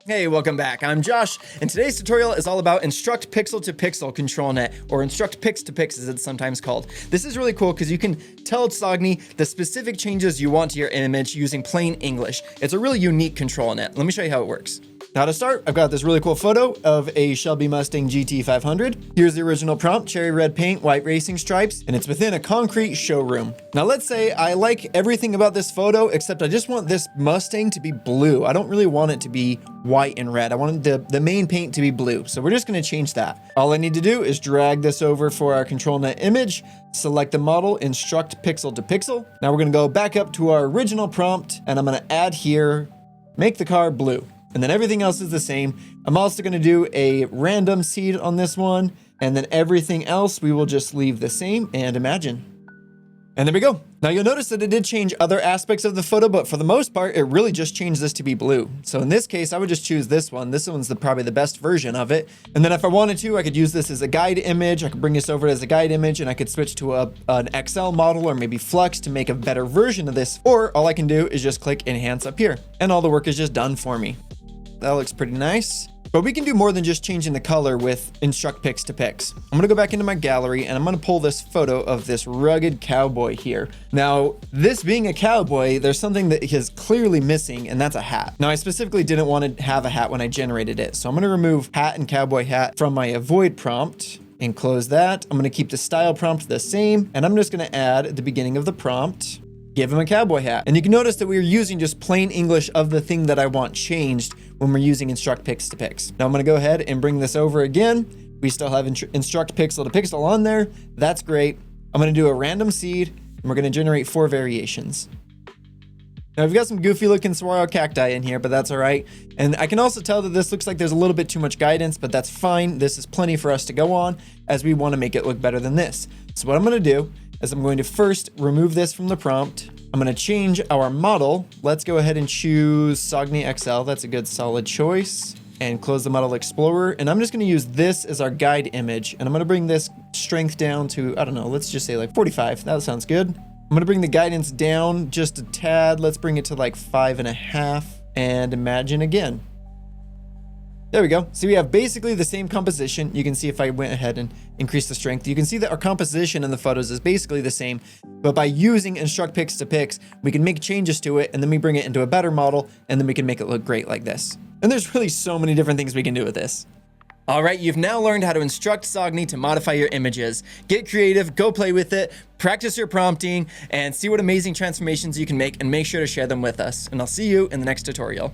Hey, welcome back. I'm Josh, and today's tutorial is all about Instruct Pixel-to-Pixel ControlNet, or Instruct Pix2Pix as it's sometimes called. This is really cool because you can tell Sogni the specific changes you want to your image using plain English. It's a really unique ControlNet. Let me show you how it works. Now to start, I've got this really cool photo of a Shelby Mustang GT500. Here's the original prompt, cherry red paint, white racing stripes, and it's within a concrete showroom. Now let's say I like everything about this photo, except I just want this Mustang to be blue. I don't really want it to be white and red. I want the main paint to be blue. So we're just gonna change that. All I need to do is drag this over for our ControlNet image, select the model, Instruct Pixel-to-Pixel. Now we're gonna go back up to our original prompt, and I'm gonna add here, make the car blue. And then everything else is the same. I'm also gonna do a random seed on this one, and then everything else we will just leave the same and imagine. And there we go. Now you'll notice that it did change other aspects of the photo, but for the most part, it really just changed this to be blue. So in this case, I would just choose this one. This one's probably the best version of it. And then if I wanted to, I could use this as a guide image. I could bring this over as a guide image, and I could switch to an XL model or maybe Flux to make a better version of this. Or all I can do is just click Enhance up here, and all the work is just done for me. That looks pretty nice. But we can do more than just changing the color with Instruct Pix2Pix. I'm gonna go back into my gallery and I'm gonna pull this photo of this rugged cowboy here. Now, this being a cowboy, there's something that is clearly missing, and that's a hat. Now, I specifically didn't want to have a hat when I generated it, so I'm gonna remove hat and cowboy hat from my avoid prompt and close that. I'm gonna keep the style prompt the same, and I'm just gonna add at the beginning of the prompt, give him a cowboy hat. And you can notice that we're using just plain English of the thing that I want changed when we're using Instruct Pix2Pix. Now I'm gonna go ahead and bring this over again. We still have Instruct Pixel-to-Pixel on there. That's great. I'm gonna do a random seed, and we're gonna generate 4 variations. Now we've got some goofy looking saguaro cacti in here, but that's all right. And I can also tell that this looks like there's a little bit too much guidance, but that's fine. This is plenty for us to go on, as we wanna make it look better than this. So what I'm gonna do is I'm going to first remove this from the prompt. I'm gonna change our model. Let's go ahead and choose Sogni XL. That's a good solid choice. And close the model explorer. And I'm just gonna use this as our guide image. And I'm gonna bring this strength down to, I don't know, let's just say like 45. That sounds good. I'm gonna bring the guidance down just a tad. Let's bring it to like 5.5 and imagine again. There we go. So we have basically the same composition. You can see if I went ahead and increased the strength, you can see that our composition in the photos is basically the same, but by using Instruct Pix2Pix, we can make changes to it, and then we bring it into a better model, and then we can make it look great like this. And there's really so many different things we can do with this. All right, you've now learned how to instruct Sogni to modify your images. Get creative, go play with it, practice your prompting, and see what amazing transformations you can make, and make sure to share them with us. And I'll see you in the next tutorial.